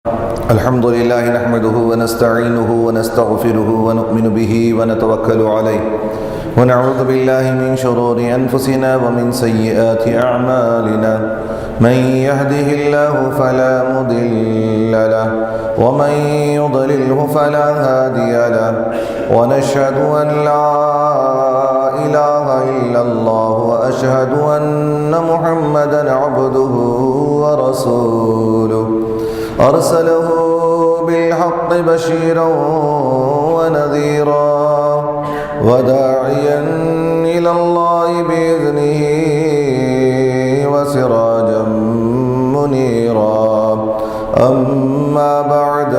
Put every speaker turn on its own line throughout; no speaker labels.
الحمد لله نحمده ونستعينه ونستغفره ونؤمن به ونتوكل عليه ونعوذ بالله من شرور أنفسنا ومن سيئات أعمالنا من يهده الله فلا مضل له ومن يضلله فلا هادي له ونشهد أن لا إله إلا الله وأشهد أن محمدا عبده ورسوله أرسله بالحق بشيرا ونذيرا وداعيا إلى الله بإذنه وسراجا منيرا أما بعد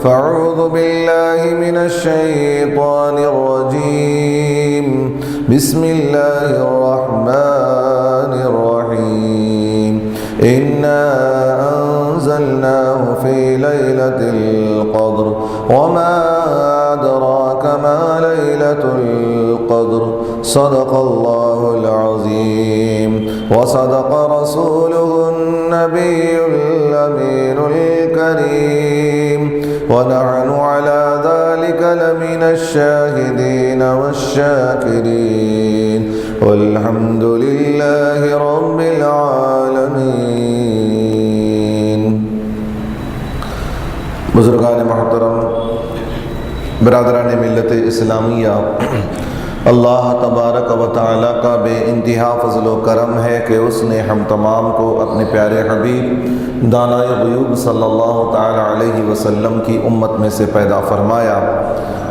فأعوذ بالله من الشيطان الرجيم بسم الله الرحمن الرحيم إنا أنزلناه في ليلة القدر وما أدراك ما ليلة القدر صدق الله العظيم وصدق رسوله النبي الأمين الكريم ونحن على ذلك لمن الشاهدين والشاكرين والحمد لله رب العالمين. بزرگان محترم، برادران ملت اسلامیہ، اللہ تبارک و تعالیٰ کا بے انتہا فضل و کرم ہے کہ اس نے ہم تمام کو اپنے پیارے حبیب دانائے غیوب صلی اللہ تعالیٰ علیہ وسلم کی امت میں سے پیدا فرمایا،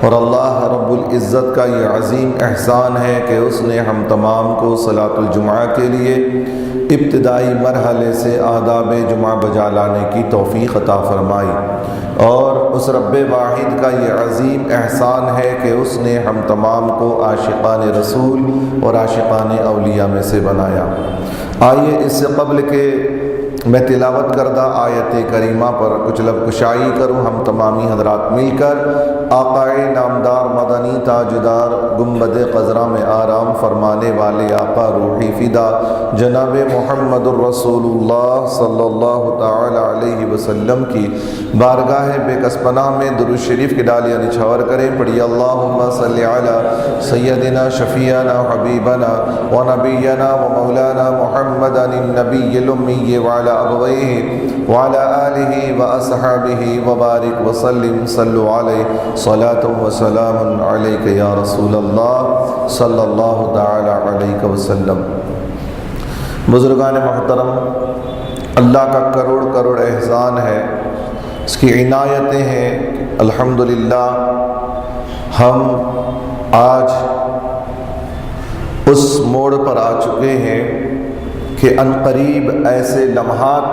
اور اللہ رب العزت کا یہ عظیم احسان ہے کہ اس نے ہم تمام کو صلاۃ الجمعہ کے لیے ابتدائی مرحلے سے آداب جمعہ بجا لانے کی توفیق عطا فرمائی، اور اس رب واحد کا یہ عظیم احسان ہے کہ اس نے ہم تمام کو عاشقان رسول اور عاشقان اولیاء میں سے بنایا۔ آئیے اس سے قبل کہ میں تلاوت کردہ آیت کریمہ پر کچھ لب کشائی کروں، ہم تمامی حضرات مل کر آقائے نامدار مدنی تاجدار گنبد خضرا میں آرام فرمانے والے آقا روحی فدا جناب محمد الرسول اللہ صلی اللہ تعالی علیہ وسلم کی بارگاہ بے کس پناہ میں درود شریف کی ڈالیاں نچھاور کریں۔ پڑھیے اللہم صلی علی سیدنا شفیعنا حبیبنا و نبینا و مولانا محمد النبی الامی وعلی ابویہ وعلی آلہ و اصحابہ وبارک وسلم صلو علیہ صلاۃ و سلام علیک یا رسول اللہ صلی اللہ تعالی علیہ وسلم۔ بزرگان محترم، اللہ کا کروڑ کروڑ احسان ہے، اس کی عنایتیں ہیں۔ الحمدللہ ہم آج اس موڑ پر آ چکے ہیں کہ عنقریب ایسے لمحات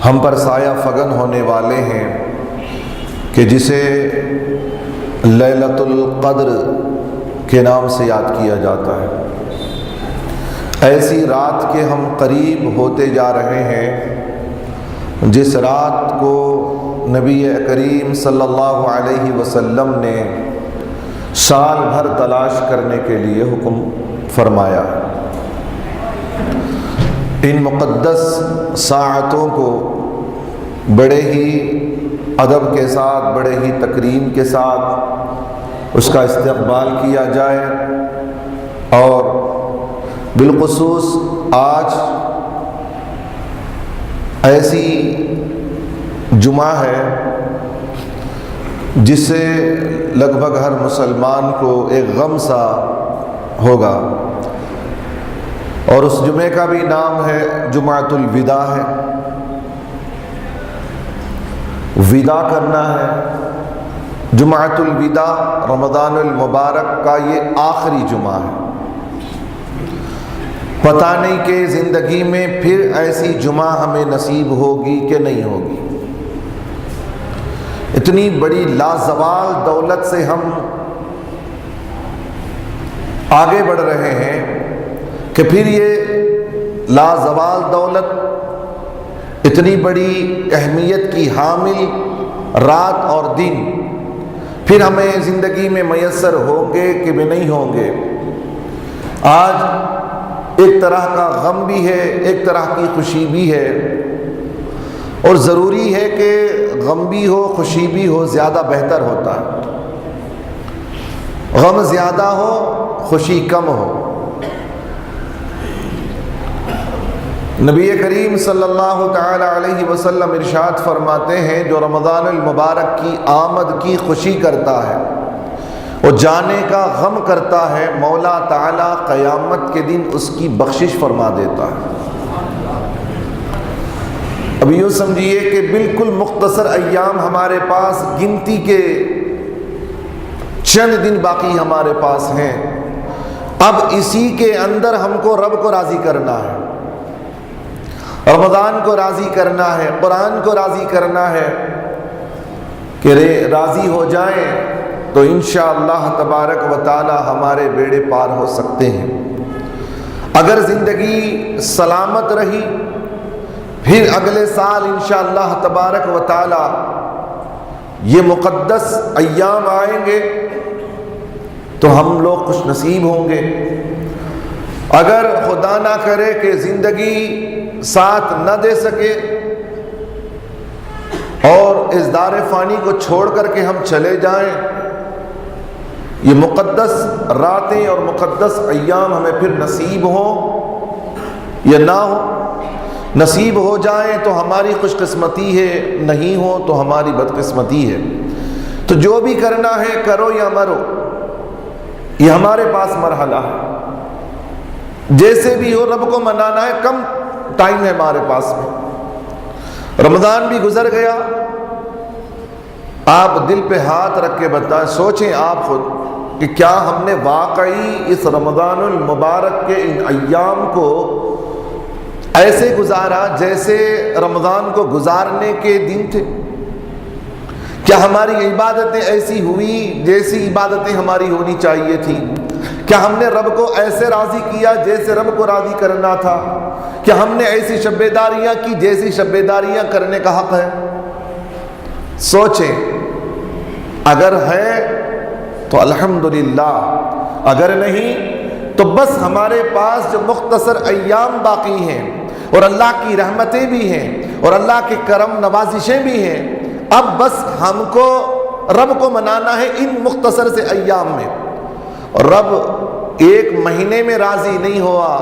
ہم پر سایہ فگن ہونے والے ہیں کہ جسے لیلۃ القدر کے نام سے یاد کیا جاتا ہے۔ ایسی رات کے ہم قریب ہوتے جا رہے ہیں جس رات کو نبی کریم صلی اللہ علیہ وسلم نے سال بھر تلاش کرنے کے لیے حکم فرمایا۔ ان مقدس ساعتوں کو بڑے ہی ادب کے ساتھ، بڑے ہی تکریم کے ساتھ اس کا استقبال کیا جائے، اور بالخصوص آج ایسی جمعہ ہے جس سے لگ بھگ ہر مسلمان کو ایک غم سا ہوگا، اور اس جمعے کا بھی نام ہے جمعۃ الوداع ہے، وداع کرنا ہے۔ جمعۃ الوداع رمضان المبارک کا یہ آخری جمعہ ہے۔ پتہ نہیں کہ زندگی میں پھر ایسی جمعہ ہمیں نصیب ہوگی کہ نہیں ہوگی۔ اتنی بڑی لازوال دولت سے ہم آگے بڑھ رہے ہیں کہ پھر یہ لازوال دولت اتنی بڑی اہمیت کی حامل رات اور دن پھر ہمیں زندگی میں میسر ہوں گے کہ نہیں ہوں گے۔ آج ایک طرح کا غم بھی ہے، ایک طرح کی خوشی بھی ہے، اور ضروری ہے کہ غم بھی ہو خوشی بھی ہو، زیادہ بہتر ہوتا ہے۔ غم زیادہ ہو خوشی کم ہو۔ نبی کریم صلی اللہ تعالی علیہ وسلم ارشاد فرماتے ہیں، جو رمضان المبارک کی آمد کی خوشی کرتا ہے، وہ جانے کا غم کرتا ہے، مولا تعالی قیامت کے دن اس کی بخشش فرما دیتا ہے۔ اب یوں سمجھیے کہ بالکل مختصر ایام ہمارے پاس، گنتی کے چند دن باقی ہمارے پاس ہیں۔ اب اسی کے اندر ہم کو رب کو راضی کرنا ہے، رمضان کو راضی کرنا ہے، قرآن کو راضی کرنا ہے کہ راضی ہو جائیں تو انشاءاللہ تبارک و تعالی ہمارے بیڑے پار ہو سکتے ہیں۔ اگر زندگی سلامت رہی، پھر اگلے سال انشاءاللہ تبارک و تعالی یہ مقدس ایام آئیں گے تو ہم لوگ خوش نصیب ہوں گے۔ اگر خدا نہ کرے کہ زندگی ساتھ نہ دے سکے اور اس دار فانی کو چھوڑ کر کے ہم چلے جائیں، یہ مقدس راتیں اور مقدس ایام ہمیں پھر نصیب ہوں یا نہ ہو۔ نصیب ہو جائیں تو ہماری خوش قسمتی ہے، نہیں ہو تو ہماری بدقسمتی ہے۔ تو جو بھی کرنا ہے کرو یا مرو، یہ ہمارے پاس مرحلہ ہے۔ جیسے بھی ہو رب کو منانا ہے، کم ٹائم ہے ہمارے پاس میں۔ رمضان بھی گزر گیا، آپ دل پہ ہاتھ رکھ کے بتائیں، سوچیں آپ خود کہ کیا ہم نے واقعی اس رمضان المبارک کے ان ایام کو ایسے گزارا جیسے رمضان کو گزارنے کے دن تھے؟ کیا ہماری عبادتیں ایسی ہوئی جیسی عبادتیں ہماری ہونی چاہیے تھی؟ کیا ہم نے رب کو ایسے راضی کیا جیسے رب کو راضی کرنا تھا؟ کیا ہم نے ایسی شبیداریاں کی جیسی شبیداریاں کرنے کا حق ہے؟ سوچیں، اگر ہے تو الحمدللہ، اگر نہیں تو بس ہمارے پاس جو مختصر ایام باقی ہیں اور اللہ کی رحمتیں بھی ہیں اور اللہ کے کرم نوازشیں بھی ہیں، اب بس ہم کو رب کو منانا ہے ان مختصر سے ایام میں۔ اور رب ایک مہینے میں راضی نہیں ہوا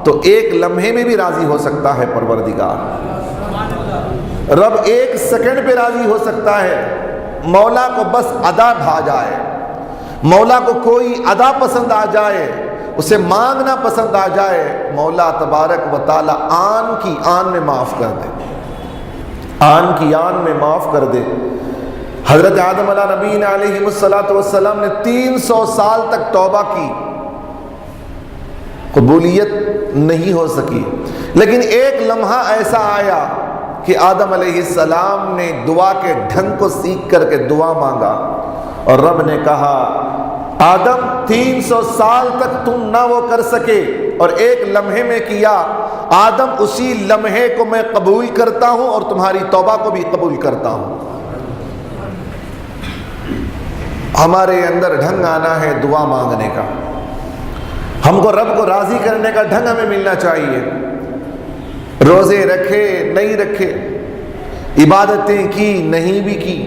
تو ایک لمحے میں بھی راضی ہو سکتا ہے پروردگار۔ رب ایک سیکنڈ پہ راضی ہو سکتا ہے۔ مولا کو بس ادا بھا جائے، مولا کو کوئی ادا پسند آ جائے، اسے مانگنا پسند آ جائے، مولا تبارک و تعالی آن کی آن میں معاف کر دے، آن کی آن میں معاف کر دے۔ حضرت آدم علیہ نبی علیہ السلام نے 300 سال تک توبہ کی، قبولیت نہیں ہو سکی، لیکن ایک لمحہ ایسا آیا کہ آدم علیہ السلام نے دعا کے ڈھنگ کو سیکھ کر کے دعا مانگا، اور رب نے کہا آدم 300 سال تک تم نہ وہ کر سکے اور ایک لمحے میں کیا، آدم اسی لمحے کو میں قبول کرتا ہوں اور تمہاری توبہ کو بھی قبول کرتا ہوں۔ ہمارے اندر ڈھنگ آنا ہے دعا مانگنے کا، ہم کو رب کو راضی کرنے کا ڈھنگ ہمیں ملنا چاہیے۔ روزے رکھے نہیں رکھے، عبادتیں کی نہیں بھی کی،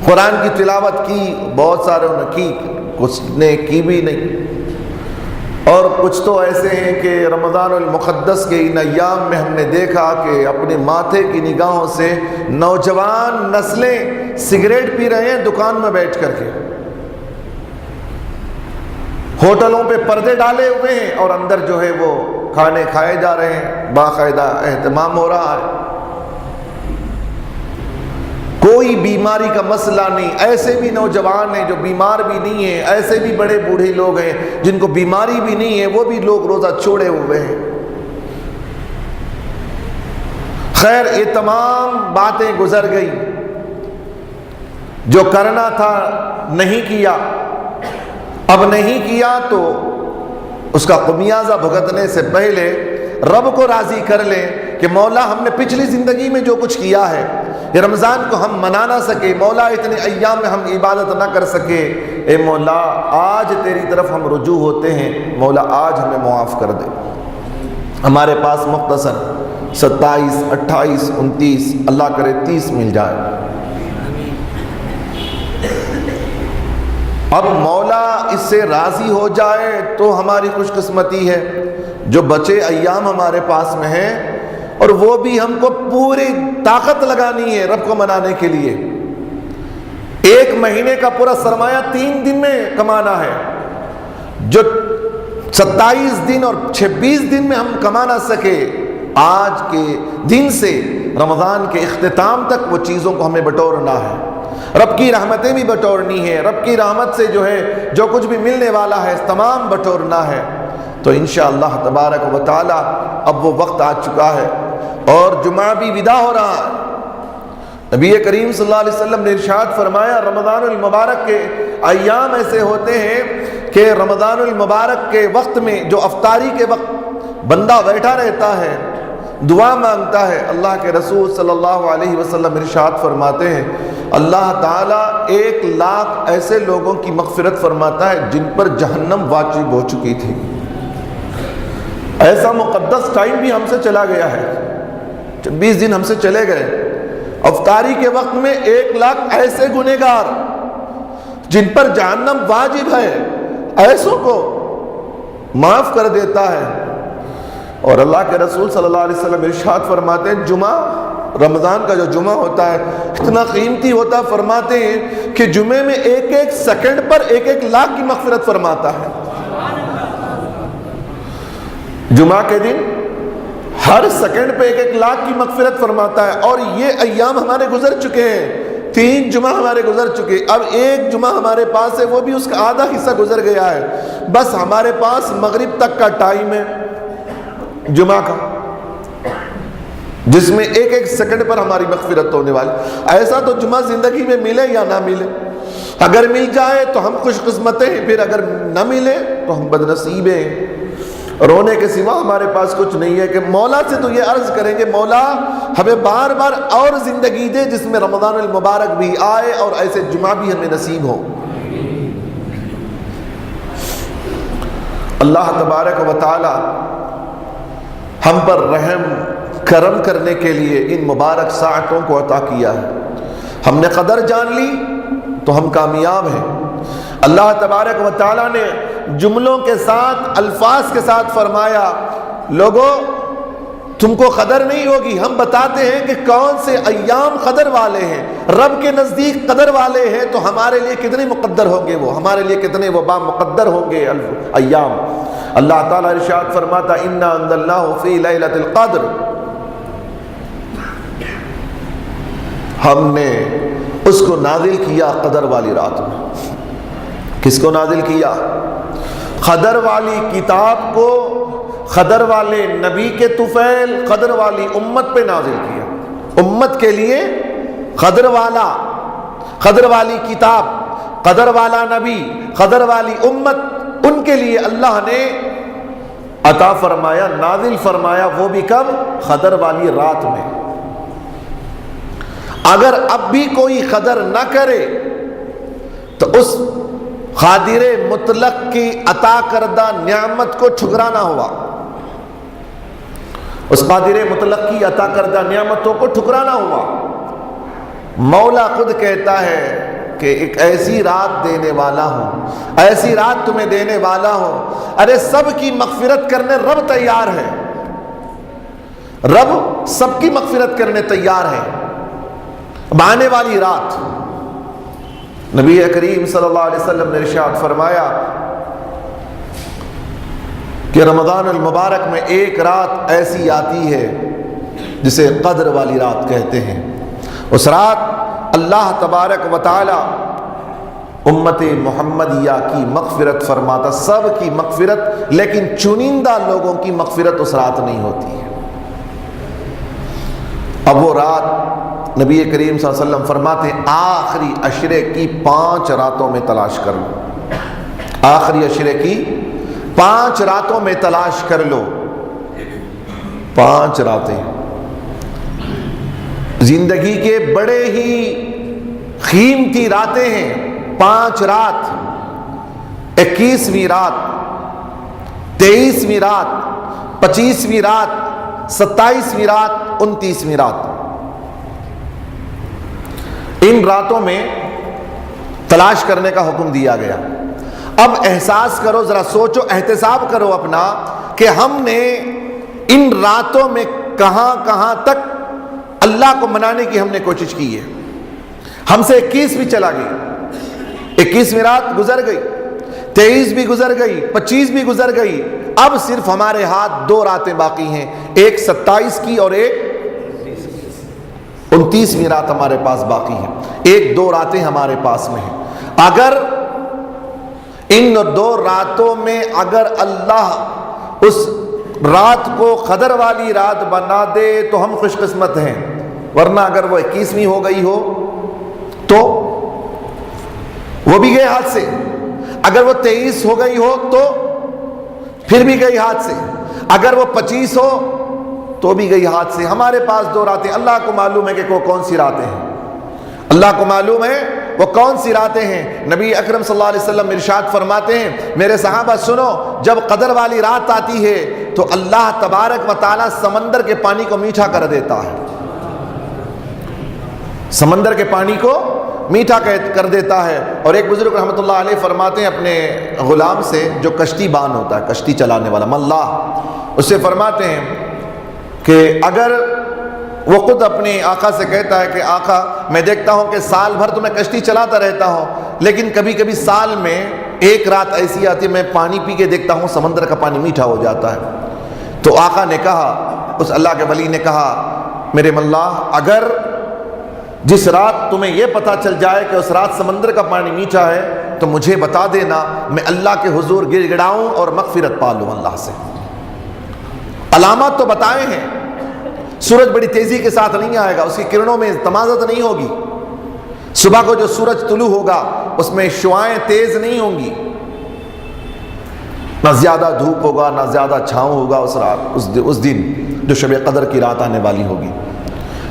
قرآن کی تلاوت کی، بہت ساروں نے کی، کچھ نے کی بھی نہیں، اور کچھ تو ایسے ہیں کہ رمضان المقدس کے ان ایام میں ہم نے دیکھا کہ اپنے ماتھے کی نگاہوں سے نوجوان نسلیں سگریٹ پی رہے ہیں دکان میں بیٹھ کر کے، ہوٹلوں پہ پردے ڈالے ہوئے ہیں اور اندر جو ہے وہ کھانے کھائے جا رہے ہیں، باقاعدہ اہتمام ہو رہا ہے۔ کوئی بیماری کا مسئلہ نہیں، ایسے بھی نوجوان ہیں جو بیمار بھی نہیں ہیں، ایسے بھی بڑے بوڑھے لوگ ہیں جن کو بیماری بھی نہیں ہے، وہ بھی لوگ روزہ چھوڑے ہوئے ہیں۔ خیر، یہ تمام باتیں گزر گئی، جو کرنا تھا نہیں کیا، اب نہیں کیا تو اس کا خمیازہ بھگتنے سے پہلے رب کو راضی کر لیں کہ مولا ہم نے پچھلی زندگی میں جو کچھ کیا ہے، یہ رمضان کو ہم منا نہ سکے، مولا اتنے ایام میں ہم عبادت نہ کر سکے، اے مولا آج تیری طرف ہم رجوع ہوتے ہیں، مولا آج ہمیں معاف کر دے۔ ہمارے پاس مختصر 27, 28, 29 اللہ کرے 30 مل جائے۔ اب مولا اس سے راضی ہو جائے تو ہماری خوش قسمتی ہے۔ جو بچے ایام ہمارے پاس میں ہیں اور وہ بھی ہم کو پوری طاقت لگانی ہے رب کو منانے کے لیے۔ 1 مہینے کا پورا سرمایہ 3 دن میں کمانا ہے۔ جو 27 دن اور 26 دن میں ہم کما نہ سکے، آج کے دن سے رمضان کے اختتام تک وہ چیزوں کو ہمیں بٹورنا ہے۔ رب کی رحمتیں بھی بٹورنی ہے، رب کی رحمت سے جو کچھ بھی ملنے والا ہے تمام بٹورنا ہے۔ تو انشاءاللہ تبارک و تعالی اب وہ وقت آ چکا ہے اور جمعہ بھی ودا ہو رہا ہے۔ نبی کریم صلی اللہ علیہ وسلم نے ارشاد فرمایا، رمضان المبارک کے ایام ایسے ہوتے ہیں کہ رمضان المبارک کے وقت میں جو افطاری کے وقت بندہ بیٹھا رہتا ہے، دعا مانگتا ہے، اللہ کے رسول صلی اللہ علیہ وسلم ارشاد فرماتے ہیں اللہ تعالیٰ 1 لاکھ ایسے لوگوں کی مغفرت فرماتا ہے جن پر جہنم واجب ہو چکی تھی۔ ایسا مقدس ٹائم بھی ہم سے چلا گیا ہے، 20 دن ہم سے چلے گئے۔ افطاری کے وقت میں 1 لاکھ ایسے گنہگار جن پر جہنم واجب ہے، ایسوں کو معاف کر دیتا ہے۔ اور اللہ کے رسول صلی اللہ علیہ وسلم ارشاد فرماتے ہیں جمعہ، رمضان کا جو جمعہ ہوتا ہے اتنا قیمتی ہوتا ہے، فرماتے ہیں کہ جمعے میں 1 سیکنڈ پر 1 لاکھ کی مغفرت فرماتا ہے۔ جمعہ کے دن ہر سیکنڈ پہ 1 لاکھ کی مغفرت فرماتا ہے۔ اور یہ ایام ہمارے گزر چکے ہیں، 3 جمعہ ہمارے گزر چکے، اب 1 جمعہ ہمارے پاس ہے، وہ بھی اس کا آدھا حصہ گزر گیا ہے۔ بس ہمارے پاس مغرب تک کا ٹائم ہے جمعہ کا، جس میں 1 سیکنڈ پر ہماری مغفرت ہونے والی۔ ایسا تو جمعہ زندگی میں ملے یا نہ ملے، اگر مل جائے تو ہم خوش قسمت ہیں، پھر اگر نہ ملے تو ہم بد نصیب ہیں۔ رونے کے سوا ہمارے پاس کچھ نہیں ہے کہ مولا سے تو یہ عرض کریں گے مولا ہمیں بار بار اور زندگی دے جس میں رمضان المبارک بھی آئے اور ایسے جمعہ بھی ہمیں نصیب ہو۔ اللہ تبارک و تعالی ہم پر رحم کرم کرنے کے لیے ان مبارک ساعتوں کو عطا کیا ہے۔ ہم نے قدر جان لی تو ہم کامیاب ہیں۔ اللہ تبارک و تعالیٰ نے جملوں کے ساتھ، الفاظ کے ساتھ فرمایا لوگوں تم کو قدر نہیں ہوگی، ہم بتاتے ہیں کہ کون سے ایام قدر والے ہیں، رب کے نزدیک قدر والے ہیں، تو ہمارے لیے کتنے مقدر ہوں گے، وہ ہمارے لیے کتنے وہ با مقدر ہوں گے ایام۔ اللہ تعالیٰ ارشاد فرماتا انا انزلناہ فی لیلۃ القدر، ہم نے اس کو نازل کیا قدر والی رات میں۔ کس کو نازل کیا؟ قدر والی کتاب کو، قدر والے نبی کے طفیل، قدر والی امت پہ نازل کیا۔ امت کے لیے قدر والا، قدر والی کتاب، قدر والا نبی، قدر والی امت، ان کے لیے اللہ نے عطا فرمایا، نازل فرمایا، وہ بھی کب؟ قدر والی رات میں۔ اگر اب بھی کوئی قدر نہ کرے تو اس قادر مطلق کی عطا کردہ نعمت کو ٹھکرانا ہوا، اس قادر مطلق کی عطا کردہ نعمتوں کو ٹھکرانا ہوا۔ مولا خود کہتا ہے کہ ایک ایسی رات دینے والا ہوں، ایسی رات تمہیں دینے والا ہوں، ارے سب کی مغفرت کرنے رب تیار ہے، رب سب کی مغفرت کرنے تیار ہے۔ آنے والی رات نبی کریم صلی اللہ علیہ وسلم نے ارشاد فرمایا کہ رمضان المبارک میں 1 رات ایسی آتی ہے جسے قدر والی رات کہتے ہیں۔ اس رات اللہ تبارک و تعالی امت محمدیہ کی مغفرت فرماتا، سب کی مغفرت، لیکن چنندہ لوگوں کی مغفرت اس رات نہیں ہوتی ہے۔ اب وہ رات نبی کریم صلی اللہ علیہ وسلم فرماتے ہیں آخری عشرے کی 5 راتوں میں تلاش کر لو، آخری عشرے کی 5 راتوں میں تلاش کر لو۔ 5 راتیں زندگی کے بڑے ہی قیمتی راتیں ہیں۔ 5 رات، 21ویں رات، 23ویں رات، 25ویں رات، 27ویں رات، 29ویں رات، ان راتوں میں تلاش کرنے کا حکم دیا گیا۔ اب احساس کرو، ذرا سوچو، احتساب کرو اپنا کہ ہم نے ان راتوں میں کہاں کہاں تک اللہ کو منانے کی ہم نے کوشش کی ہے۔ ہم سے 21 بھی چلا گئی، 21ویں رات گزر گئی، 23 بھی گزر گئی، 25 بھی گزر گئی، اب صرف ہمارے ہاتھ 2 راتیں باقی ہیں، ایک 27 کی اور ایک 29ویں رات ہمارے پاس باقی ہے، 1-2 راتیں ہمارے پاس میں ہیں۔ اگر ان 2 راتوں میں اگر اللہ اس رات کو قدر والی رات بنا دے تو ہم خوش قسمت ہیں، ورنہ اگر وہ 21ویں ہو گئی ہو تو وہ بھی گئے ہاتھ سے، اگر وہ 23 ہو گئی ہو تو پھر بھی گئی ہاتھ سے، اگر وہ 25 ہو تو بھی گئی ہاتھ سے۔ ہمارے پاس 2 راتیں، اللہ کو معلوم ہے کہ وہ کون سی راتیں ہیں، اللہ کو معلوم ہے وہ کون سی راتیں ہیں۔ نبی اکرم صلی اللہ علیہ وسلم ارشاد فرماتے ہیں، میرے صحابہ سنو، جب قدر والی رات آتی ہے تو اللہ تبارک و تعالی سمندر کے پانی کو میٹھا کر دیتا ہے، سمندر کے پانی کو میٹھا کر دیتا ہے۔ اور ایک بزرگ رحمۃ اللہ علیہ فرماتے ہیں اپنے غلام سے جو کشتی بان ہوتا ہے، کشتی چلانے والا ملاح، اس سے فرماتے ہیں کہ اگر وہ خود اپنے آقا سے کہتا ہے کہ آقا میں دیکھتا ہوں کہ سال بھر تو میں کشتی چلاتا رہتا ہوں، لیکن کبھی کبھی سال میں ایک رات ایسی آتی ہے میں پانی پی کے دیکھتا ہوں سمندر کا پانی میٹھا ہو جاتا ہے۔ تو آقا نے کہا، اس اللہ کے ولی نے کہا، میرے ملاح اگر جس رات تمہیں یہ پتا چل جائے کہ اس رات سمندر کا پانی میٹھا ہے تو مجھے بتا دینا، میں اللہ کے حضور گر گڑاؤں اور مغفرت پالوں اللہ سے۔ علامات تو بتائے ہیں، سورج بڑی تیزی کے ساتھ نہیں آئے گا، اس کی کرنوں میں تمازت نہیں ہوگی، صبح کو جو سورج طلوع ہوگا اس میں شعاعیں تیز نہیں ہوں گی، نہ زیادہ دھوپ ہوگا نہ زیادہ چھاؤں ہوگا اس رات، اس دن جو شب قدر کی رات آنے والی ہوگی۔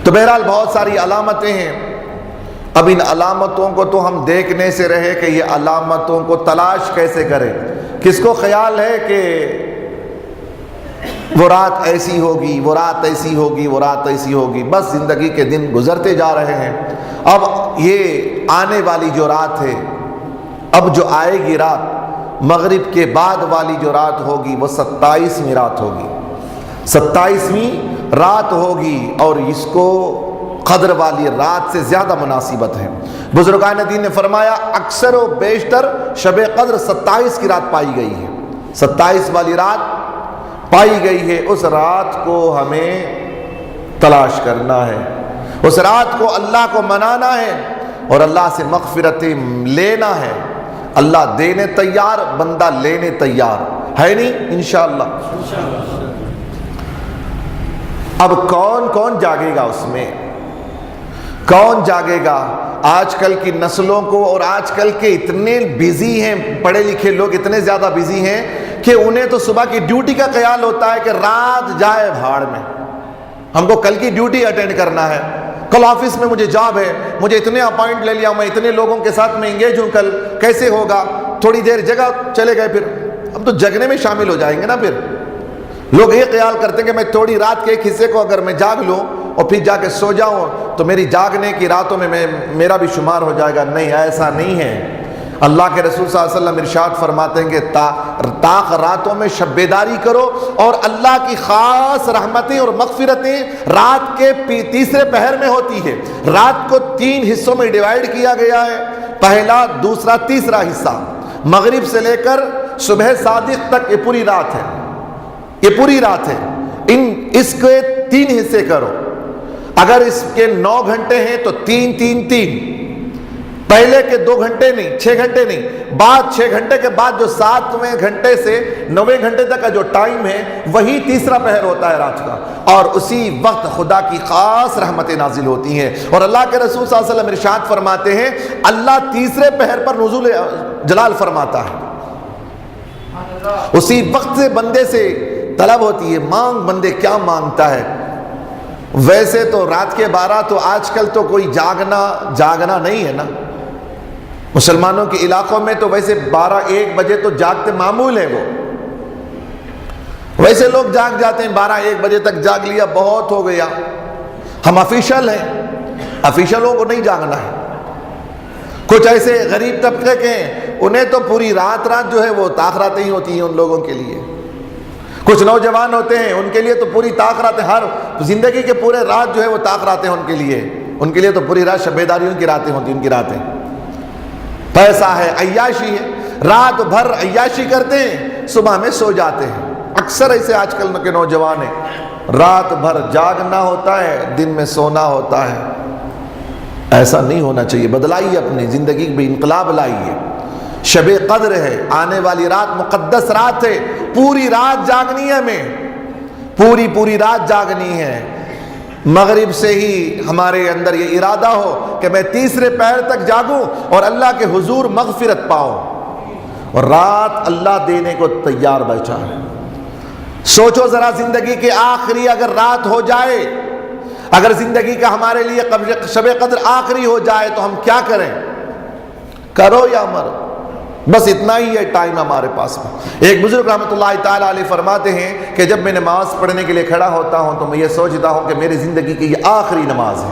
تو بہرحال بہت ساری علامتیں ہیں، اب ان علامتوں کو تو ہم دیکھنے سے رہے کہ یہ علامتوں کو تلاش کیسے کریں۔ کس کو خیال ہے کہ وہ رات ایسی ہوگی، وہ رات ایسی ہوگی، وہ رات ایسی ہوگی، بس زندگی کے دن گزرتے جا رہے ہیں۔ اب یہ آنے والی جو رات ہے، اب جو آئے گی رات، مغرب کے بعد والی جو رات ہوگی وہ 27ویں رات ہوگی، 27ویں رات ہوگی، اور اس کو قدر والی رات سے زیادہ مناسبت ہے۔ بزرگان دین نے فرمایا اکثر و بیشتر شب قدر 27 کی رات پائی گئی ہے، 27 والی رات پائی گئی ہے۔ اس رات کو ہمیں تلاش کرنا ہے، اس رات کو اللہ کو منانا ہے اور اللہ سے مغفرت لینا ہے۔ اللہ دینے تیار، بندہ لینے تیار ہے نہیں انشاءاللہ۔ اب کون کون جاگے گا اس میں، کون جاگے گا؟ آج کل کی نسلوں کو، اور آج کل کے اتنے بیزی ہیں، پڑھے لکھے لوگ اتنے زیادہ بیزی ہیں کہ انہیں تو صبح کی ڈیوٹی کا خیال ہوتا ہے کہ رات جائے بھاڑ میں، ہم کو کل کی ڈیوٹی اٹینڈ کرنا ہے، کل آفس میں مجھے جاب ہے، مجھے اتنے اپوائنٹ لے لیا، میں اتنے لوگوں کے ساتھ میں انگیج ہوں، کل کیسے ہوگا؟ تھوڑی دیر جگہ چلے گئے، پھر ہم تو جگنے میں شامل ہو جائیں گے نا۔ پھر لوگ یہ خیال کرتے ہیں کہ میں تھوڑی رات کے ایک حصے کو اگر میں جاگ لوں اور پھر جا کے سو جاؤں تو میری جاگنے کی راتوں میں میرا بھی شمار ہو جائے گا۔ نہیں، ایسا نہیں ہے۔ اللہ کے رسول صلی اللہ علیہ وسلم ارشاد فرماتے ہیں کہ طاق راتوں میں شب بیداری کرو، اور اللہ کی خاص رحمتیں اور مغفرتیں رات کے تیسرے پہر میں ہوتی ہے۔ رات کو 3 حصوں میں ڈیوائیڈ کیا گیا ہے، پہلا، دوسرا، تیسرا حصہ، مغرب سے لے کر صبح صادق تک یہ پوری رات ہے، یہ پوری رات ہے۔ اس کے 3 حصے کرو، اگر اس کے 9 گھنٹے ہیں تو 3 پہلے کے 2 گھنٹے نہیں، 6 گھنٹے نہیں، بعد 6 گھنٹے کے بعد جو 7ویں گھنٹے سے 9ویں گھنٹے تک کا جو ٹائم ہے وہی تیسرا پہر ہوتا ہے رات کا، اور اسی وقت خدا کی خاص رحمتیں نازل ہوتی ہیں۔ اور اللہ کے رسول صلی اللہ علیہ وسلم ارشاد فرماتے ہیں اللہ تیسرے پہر پر نزول جلال فرماتا ہے، اسی وقت سے بندے سے طلب ہوتی ہے، مانگ بندے کیا مانگتا ہے۔ ویسے تو رات کے 12 تو آج کل تو کوئی جاگنا نہیں ہے نا، مسلمانوں کے علاقوں میں تو ویسے 12-1 بجے تو جاگتے معمول ہے وہ، ویسے لوگ جاگ جاتے ہیں 12-1 بجے تک، جاگ لیا بہت ہو گیا. ہم آفیشل ہیں، آفیشلوں کو نہیں جاگنا ہے. کچھ ایسے غریب طبقے کے ہیں، انہیں تو پوری رات جو ہے وہ تاخراتیں ہی ہوتی ہیں ان لوگوں کے لیے. کچھ نوجوان ہوتے ہیں، ان کے لیے تو پوری تاخراتیں، ہر زندگی کے پورے رات جو ہے وہ تاخراتیں ان کے لیے تو پوری رات شب بیداریوں کی راتیں ہوتی ہیں. ان کی راتیں پیسہ ہے، عیاشی ہے، رات بھر عیاشی کرتے ہیں، صبح میں سو جاتے ہیں. اکثر ایسے آج کل کے نوجوان ہیں، رات بھر جاگنا ہوتا ہے، دن میں سونا ہوتا ہے. ایسا نہیں ہونا چاہیے. بدلائیے اپنی زندگی میں، انقلاب لائیے. شب قدر ہے، آنے والی رات مقدس رات ہے، پوری رات جاگنی ہے. ہمیں پوری رات جاگنی ہے. مغرب سے ہی ہمارے اندر یہ ارادہ ہو کہ میں تیسرے پہر تک جاگوں اور اللہ کے حضور مغفرت پاؤں. اور رات اللہ دینے کو تیار بیٹھا ہے. سوچو ذرا، زندگی کے آخری اگر رات ہو جائے، اگر زندگی کا ہمارے لیے شب قدر آخری ہو جائے تو ہم کیا کریں؟ کرو یا مرو، بس اتنا ہی ہے ٹائم ہمارے پاس میں. ایک بزرگ رحمۃ اللہ تعالیٰ علیہ فرماتے ہیں کہ جب میں نماز پڑھنے کے لیے کھڑا ہوتا ہوں تو میں یہ سوچتا ہوں کہ میری زندگی کی یہ آخری نماز ہے.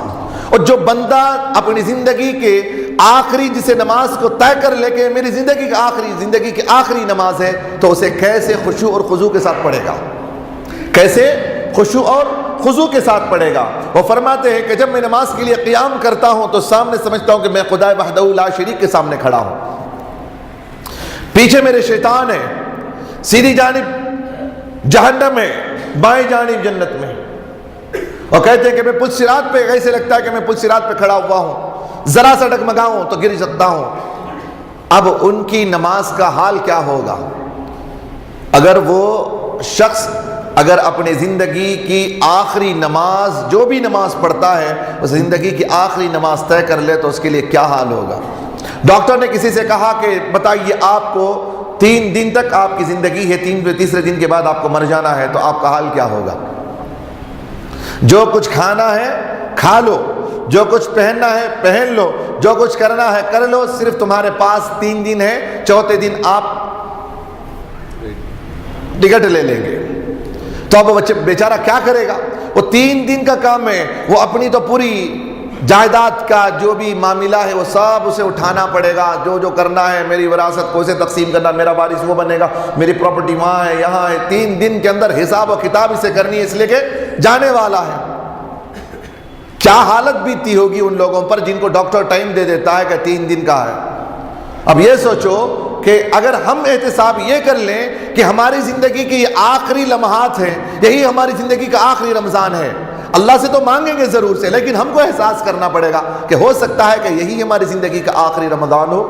اور جو بندہ اپنی زندگی کے آخری جسے نماز کو طے کر لے کہ میری زندگی کی آخری نماز ہے، تو اسے کیسے خشوع اور خضوع کے ساتھ پڑھے گا، کیسے خشوع اور خضوع کے ساتھ پڑھے گا. وہ فرماتے ہیں کہ جب میں نماز کے لیے قیام کرتا ہوں تو سامنے سمجھتا ہوں کہ میں خدا وحدہ لا شریک کے سامنے کھڑا ہوں. پیچھے میرے شیطان ہے، سیدھی جانب جہنم ہے، بائیں جانب جنت میں. اور کہتے ہیں کہ میں پل صراط پہ، ایسے لگتا ہے کہ میں پل صراط پہ کھڑا ہوا ہوں، ذرا سا ڈگمگاؤں تو گر سکتا ہوں. اب ان کی نماز کا حال کیا ہوگا؟ اگر وہ شخص اپنی زندگی کی آخری نماز، جو بھی نماز پڑھتا ہے، اس زندگی کی آخری نماز طے کر لے تو اس کے لیے کیا حال ہوگا؟ ڈاکٹر نے کسی سے کہا کہ بتائیے آپ کو 3 دن تک آپ کی زندگی ہے، تیسرے دن کے بعد آپ کو مر جانا ہے، تو آپ کا حال کیا ہوگا؟ جو کچھ کھانا ہے کھا لو، جو کچھ پہننا ہے پہن لو، جو کچھ کرنا ہے کر لو، صرف تمہارے پاس 3 دن ہے، چوتھے دن آپ ٹکٹ لے لیں گے. تو اب بچے بیچارہ کیا کرے گا؟ وہ 3 دن کا کام ہے، وہ اپنی تو پوری جائیداد کا جو بھی معاملہ ہے وہ سب اسے اٹھانا پڑے گا، جو کرنا ہے، میری وراثت کو اسے تقسیم کرنا، میرا وارث وہ بنے گا، میری پراپرٹی وہاں ہے یہاں ہے. 3 دن کے اندر حساب و کتاب اسے کرنی ہے، اس لیے کہ جانے والا ہے. کیا حالت بیتی ہوگی ان لوگوں پر جن کو ڈاکٹر ٹائم دے دیتا ہے کہ 3 دن کا ہے. اب یہ سوچو کہ اگر ہم احتساب یہ کر لیں کہ ہماری زندگی کی یہ آخری لمحات ہیں، یہی ہماری زندگی کا آخری رمضان ہے، اللہ سے تو مانگیں گے ضرور سے، لیکن ہم کو احساس کرنا پڑے گا کہ ہو سکتا ہے کہ یہی ہماری زندگی کا آخری رمضان ہو،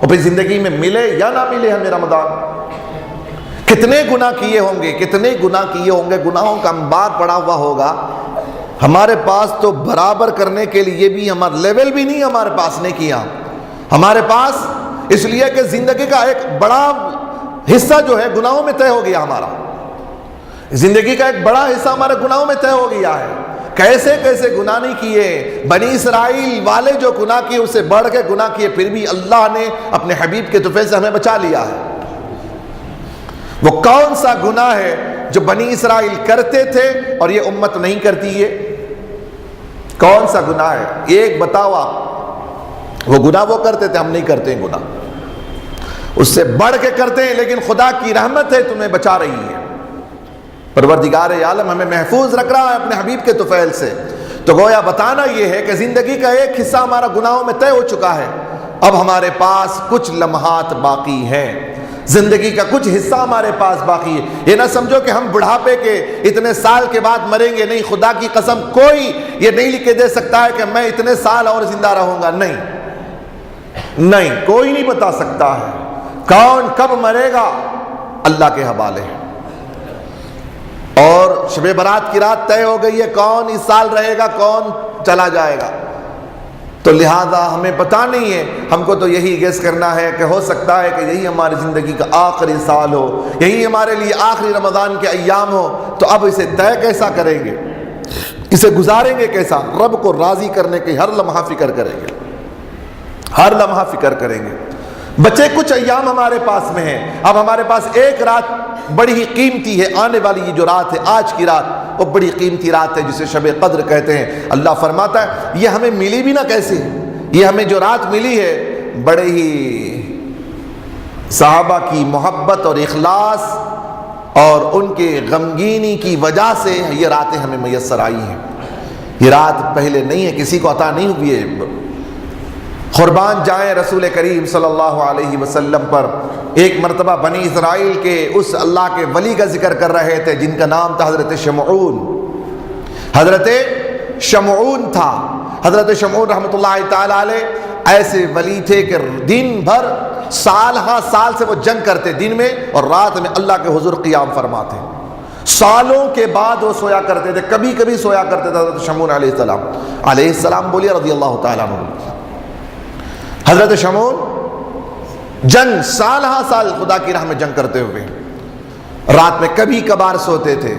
اور پھر زندگی میں ملے یا نہ ملے ہمیں رمضان. کتنے گناہ کیے ہوں گے، گناہوں کا انبار پڑا ہوا ہوگا. ہمارے پاس تو برابر کرنے کے لیے بھی ہمارا لیول بھی نہیں ہمارے پاس نے کیا. ہمارے پاس اس لیے کہ زندگی کا ایک بڑا حصہ جو ہے گناہوں میں طے ہو گیا. ہمارا زندگی کا ایک بڑا حصہ ہمارے گناہوں میں طے ہو گیا ہے. کیسے گناہ نہیں کیے، بنی اسرائیل والے جو گناہ کیے اسے بڑھ کے گناہ کیے، پھر بھی اللہ نے اپنے حبیب کے طفیل سے ہمیں بچا لیا ہے. وہ کون سا گناہ ہے جو بنی اسرائیل کرتے تھے اور یہ امت نہیں کرتی؟ یہ کون سا گناہ ہے؟ ایک بتاؤ آپ. وہ گناہ وہ کرتے تھے، ہم نہیں کرتے ہیں گناہ، اس سے بڑھ کے کرتے ہیں، لیکن خدا کی رحمت ہے تمہیں بچا رہی ہے. پروردگار عالم ہمیں محفوظ رکھ رہا ہے اپنے حبیب کے طفیل سے. تو گویا بتانا یہ ہے کہ زندگی کا ایک حصہ ہمارا گناہوں میں طے ہو چکا ہے، اب ہمارے پاس کچھ لمحات باقی ہیں، زندگی کا کچھ حصہ ہمارے پاس باقی ہے. یہ نہ سمجھو کہ ہم بڑھاپے کے اتنے سال کے بعد مریں گے، نہیں، خدا کی قسم کوئی یہ نہیں لکھ کے دے سکتا ہے کہ میں اتنے سال اور زندہ رہوں گا. نہیں، کوئی نہیں بتا سکتا ہے. کون کب مرے گا اللہ کے حوالے ہے. اور شب برات کی رات طے ہو گئی ہے، کون اس سال رہے گا، کون چلا جائے گا. تو لہذا ہمیں پتہ نہیں ہے، ہم کو تو یہی گیس کرنا ہے کہ ہو سکتا ہے کہ یہی ہماری زندگی کا آخری سال ہو، یہی ہمارے لیے آخری رمضان کے ایام ہو. تو اب اسے طے کیسا کریں گے، اسے گزاریں گے کیسا؟ رب کو راضی کرنے کی ہر لمحہ فکر کریں گے، ہر لمحہ فکر کریں گے. بچے کچھ ایام ہمارے پاس میں ہیں. اب ہمارے پاس ایک رات بڑی ہی قیمتی ہے. آنے والی یہ جو رات ہے، آج کی رات، وہ بڑی قیمتی رات ہے جسے شب قدر کہتے ہیں. اللہ فرماتا ہے یہ ہمیں ملی بھی نہ کیسے، یہ ہمیں جو رات ملی ہے بڑے ہی صحابہ کی محبت اور اخلاص اور ان کے غمگینی کی وجہ سے یہ راتیں ہمیں میسر آئی ہیں. یہ رات پہلے نہیں ہے، کسی کو عطا نہیں ہوئی ہے. قربان جائیں رسول کریم صلی اللہ علیہ وسلم پر. ایک مرتبہ بنی اسرائیل کے اس اللہ کے ولی کا ذکر کر رہے تھے جن کا نام تھا حضرت شمعون. حضرت شمعون تھا. حضرت شمعون رحمۃ اللہ تعالی علیہ ایسے ولی تھے کہ دن بھر سال ہاں سال سے وہ جنگ کرتے دن میں، اور رات میں اللہ کے حضور قیام فرماتے. سالوں کے بعد وہ سویا کرتے تھے، کبھی کبھی سویا کرتے تھے. حضرت شمعون علیہ السلام بولیے رضی اللہ تعالیٰ عنہ. حضرت شمعون جنگ سال ہاں سال خدا کی راہ میں جنگ کرتے ہوئے رات میں کبھی کبھار سوتے تھے.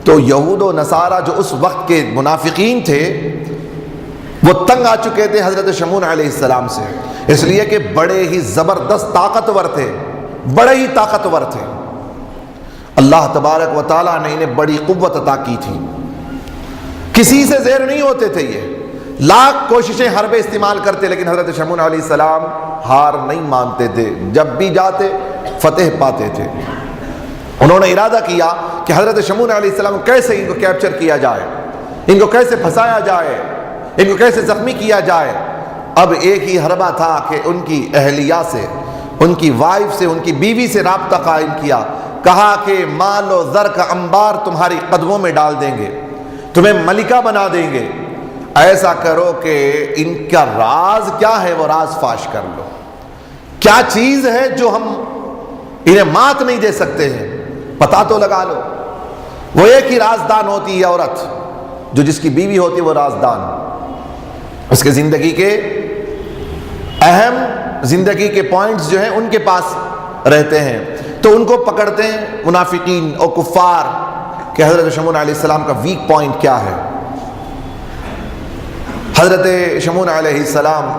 تو یہود و نصارہ جو اس وقت کے منافقین تھے وہ تنگ آ چکے تھے حضرت شمعون علیہ السلام سے، اس لیے کہ بڑے ہی زبردست طاقتور تھے، بڑے ہی طاقتور تھے. اللہ تبارک و تعالیٰ نے انہیں بڑی قوت عطا کی تھی. کسی سے زیر نہیں ہوتے تھے. یہ لاکھ کوششیں حربے استعمال کرتے لیکن حضرت شمعون علیہ السلام ہار نہیں مانتے تھے. جب بھی جاتے فتح پاتے تھے. انہوں نے ارادہ کیا کہ حضرت شمعون علیہ السلام کیسے ان کو کیپچر کیا جائے، ان کو کیسے پھنسایا جائے، ان کو کیسے زخمی کیا جائے. اب ایک ہی حربہ تھا کہ ان کی اہلیہ سے، ان کی وائف سے، ان کی بیوی سے رابطہ قائم کیا. کہا کہ مال و زر کا انبار تمہاری قدموں میں ڈال دیں گے، تمہیں ملکہ بنا دیں گے. ایسا کرو کہ ان کا راز کیا ہے وہ راز فاش کر لو. کیا چیز ہے جو ہم انہیں مات نہیں دے سکتے ہیں، پتہ تو لگا لو. وہ ایک ہی رازدان ہوتی ہے عورت، جو جس کی بیوی ہوتی ہے وہ رازدان. اس کے زندگی کے اہم زندگی کے پوائنٹس جو ہیں ان کے پاس رہتے ہیں. تو ان کو پکڑتے ہیں منافقین اور کفار کہ حضرت شمعون علیہ السلام کا ویک پوائنٹ کیا ہے. حضرت شمعون علیہ السلام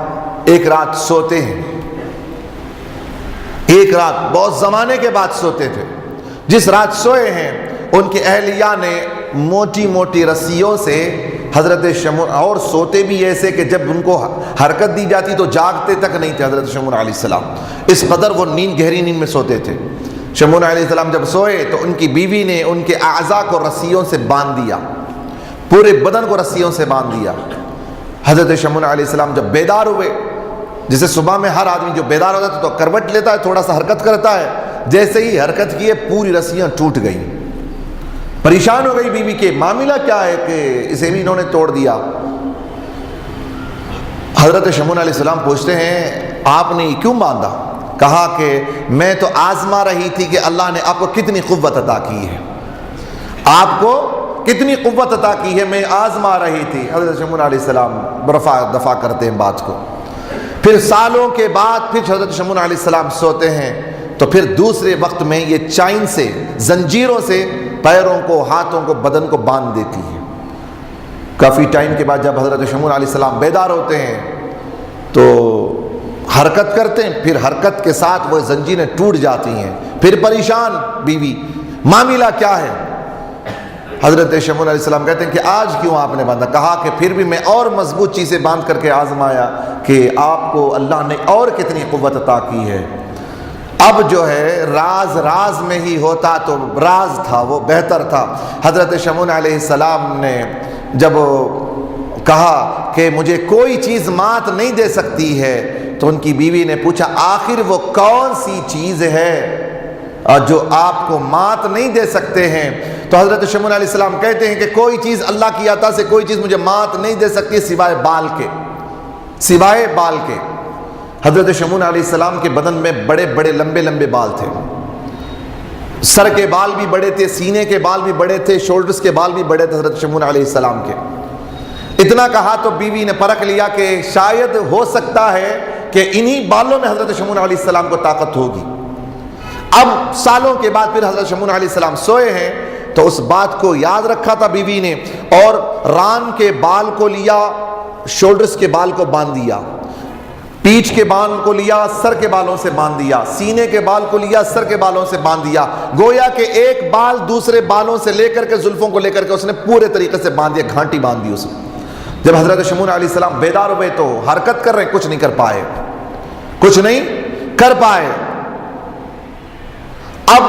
ایک رات سوتے ہیں، ایک رات بہت زمانے کے بعد سوتے تھے. جس رات سوئے ہیں ان کی اہلیہ نے موٹی موٹی رسیوں سے حضرت شمعون، اور سوتے بھی ایسے کہ جب ان کو حرکت دی جاتی تو جاگتے تک نہیں تھے حضرت شمعون علیہ السلام. اس قدر وہ نیند، گہری نیند میں سوتے تھے. شمعون علیہ السلام جب سوئے تو ان کی بیوی نے ان کے اعضاء کو رسیوں سے باندھ دیا، پورے بدن کو رسیوں سے باندھ دیا. حضرت شمعون علیہ السلام جب بیدار ہوئے، جیسے صبح میں ہر آدمی جو بیدار ہوتا ہے تو کروٹ لیتا ہے، تھوڑا سا حرکت کرتا ہے، جیسے ہی حرکت کیے پوری رسیاں ٹوٹ گئیں. پریشان ہو گئی بیوی کہ معاملہ کیا ہے کہ اسے بھی انہوں نے توڑ دیا. حضرت شمعون علیہ السلام پوچھتے ہیں آپ نے کیوں باندھا؟ کہا کہ میں تو آزما رہی تھی کہ اللہ نے آپ کو کتنی قوت عطا کی ہے، آپ کو کتنی قوت عطا کی ہے، میں آزما رہی تھی. حضرت شمعون علیہ السلام دفاع کرتے ہیں بات کو. پھر سالوں کے بعد پھر حضرت شمعون علیہ السلام سوتے ہیں تو پھر دوسرے وقت میں یہ چائن سے، زنجیروں سے پیروں کو، ہاتھوں کو، بدن کو باندھ دیتی ہے. کافی ٹائم کے بعد جب حضرت شمعون علیہ السلام بیدار ہوتے ہیں تو حرکت کرتے ہیں، پھر حرکت کے ساتھ وہ زنجیریں ٹوٹ جاتی ہیں. پھر پریشان بیوی، معاملہ کیا ہے؟ حضرت شمعون علیہ السلام کہتے ہیں کہ آج کیوں آپ نے باندھا؟ کہا کہ پھر بھی میں اور مضبوط چیزیں باندھ کر کے آزمایا کہ آپ کو اللہ نے اور کتنی قوت عطا کی ہے. اب جو ہے راز راز میں ہی ہوتا تو راز تھا وہ بہتر تھا. حضرت شمعون علیہ السلام نے جب کہا کہ مجھے کوئی چیز مات نہیں دے سکتی ہے تو ان کی بیوی نے پوچھا آخر وہ کون سی چیز ہے جو آپ کو مات نہیں دے سکتے ہیں؟ تو حضرت شمعون علیہ السلام کہتے ہیں کہ کوئی چیز اللہ کی عطا سے کوئی چیز مجھے مات نہیں دے سکتی سوائے بال کے، سوائے بال کے. حضرت شمعون علیہ السلام کے بدن میں بڑے بڑے لمبے لمبے بال تھے. سر کے بال بھی بڑے تھے، سینے کے بال بھی بڑے تھے، شولڈرز کے بال بھی بڑے تھے حضرت شمعون علیہ السلام کے. اتنا کہا تو بیوی نے پرکھ لیا کہ شاید ہو سکتا ہے کہ انہی بالوں میں حضرت شمعون علیہ السلام کو طاقت ہوگی. اب سالوں کے بعد پھر حضرت شمعون علیہ السلام سوئے ہیں تو اس بات کو یاد رکھا تھا بیوی نے، اور ران کے بال کو لیا، شولڈرز کے بال کو باندھ دیا. پیٹھ کے بال کو لیا سر کے بالوں سے باندھ دیا، سینے کے بال کو لیا سر کے بالوں سے باندھ دیا، گویا کہ ایک بال دوسرے بالوں سے لے کر کے زلفوں کو لے کر کے اس نے پورے طریقے سے باندھ دیا، گھانٹی باندھ دی اس نے۔ جب حضرت شمعون علیہ السلام بیدار ہوئے تو حرکت کر رہے، کچھ نہیں کر پائے، کچھ نہیں کر پائے۔ اب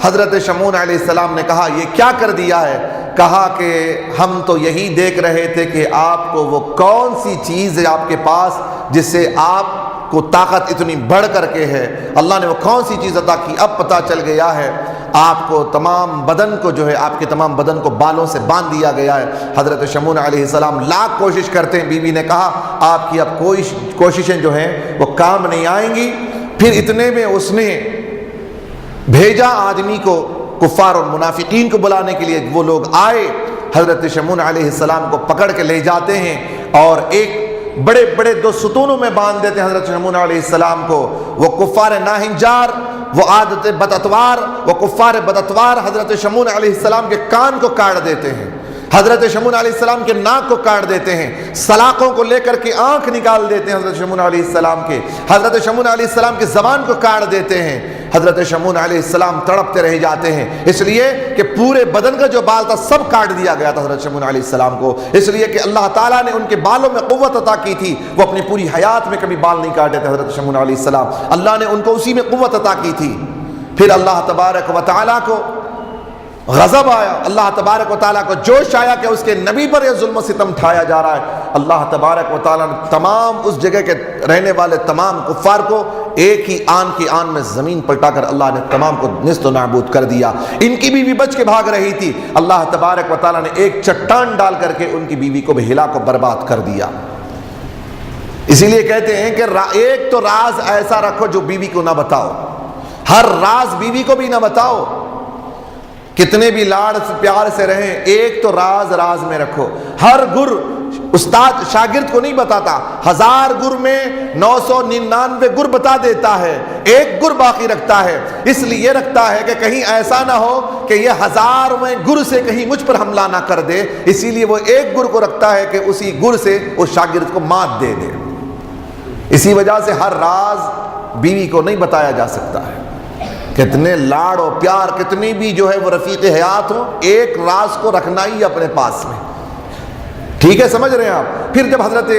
حضرت شمعون علیہ السلام نے کہا یہ کیا کر دیا ہے؟ کہا کہ ہم تو یہی دیکھ رہے تھے کہ آپ کو وہ کون سی چیز ہے آپ کے پاس جس سے آپ کو طاقت اتنی بڑھ کر کے ہے، اللہ نے وہ کون سی چیز عطا کی۔ اب پتہ چل گیا ہے آپ کو تمام بدن کو جو ہے، آپ کے تمام بدن کو بالوں سے باندھ دیا گیا ہے۔ حضرت شمعون علیہ السلام لاکھ کوشش کرتے ہیں، بیوی نے کہا آپ کی اب کوئی کوششیں جو ہیں وہ کام نہیں آئیں گی۔ پھر اتنے میں اس نے بھیجا آدمی کو، کفار اور منافقین کو بلانے کے لیے۔ وہ لوگ آئے، حضرت شمعون علیہ السلام کو پکڑ کے لے جاتے ہیں اور ایک بڑے بڑے 2 ستونوں میں باندھ دیتے ہیں حضرت شمعون علیہ السلام کو۔ وہ کفار ناہنجار، وہ عادت بداتوار، وہ کفار بداتوار حضرت شمعون علیہ السلام کے کان کو کاٹ دیتے ہیں، حضرت شمعون علیہ السلام کے ناک کو کاٹ دیتے ہیں، سلاخوں کو لے کر کے آنکھ نکال دیتے ہیں حضرت شمعون علیہ السلام کے، حضرت شمعون علیہ السلام کی زبان کو کاٹ دیتے ہیں۔ حضرت شمعون علیہ السلام تڑپتے رہ جاتے ہیں، اس لیے کہ پورے بدن کا جو بال تھا سب کاٹ دیا گیا تھا حضرت شمعون علیہ السلام کو، اس لیے کہ اللہ تعالیٰ نے ان کے بالوں میں قوت عطا کی تھی۔ وہ اپنی پوری حیات میں کبھی بال نہیں کاٹے تھے حضرت شمعون علیہ السلام، اللہ نے ان کو اسی میں قوت عطا کی تھی۔ پھر اللہ تبارک و تعالیٰ کو غضب آیا، اللہ تبارک و تعالیٰ کو جوش آیا کہ اس کے نبی پر یہ ظلم و ستم ٹھایا جا رہا ہے۔ اللہ تبارک و تعالیٰ نے تمام اس جگہ کے رہنے والے تمام کفار کو ایک ہی آن کی آن میں زمین پلٹا کر اللہ نے تمام کو نیست و نابود کر دیا۔ ان کی بیوی بچ کے بھاگ رہی تھی، اللہ تبارک و تعالیٰ نے ایک چٹان ڈال کر کے ان کی بیوی کو بھی ہلا کو برباد کر دیا۔ اسی لیے کہتے ہیں کہ ایک تو راز ایسا رکھو جو بیوی کو نہ بتاؤ، ہر راز بیوی کو بھی نہ بتاؤ، کتنے بھی لاڑ سے پیار سے رہیں، ایک تو راز راز میں رکھو۔ ہر گر استاد شاگرد کو نہیں بتاتا، 1000 گر میں 999 گر بتا دیتا ہے، ایک گر باقی رکھتا ہے، اس لیے رکھتا ہے کہ کہیں ایسا نہ ہو کہ یہ 1000ویں گر سے کہیں مجھ پر حملہ نہ کر دے، اسی لیے وہ ایک گر کو رکھتا ہے کہ اسی گر سے اس شاگرد کو مات دے دے۔ اسی وجہ سے ہر راز بیوی کو نہیں بتایا جا سکتا ہے، کتنے لاڑ و پیار، کتنی بھی جو ہے وہ رفیق حیات ہو، ایک راز کو رکھنا ہی اپنے پاس میں، ٹھیک ہے، سمجھ رہے ہیں آپ۔ پھر جب حضرت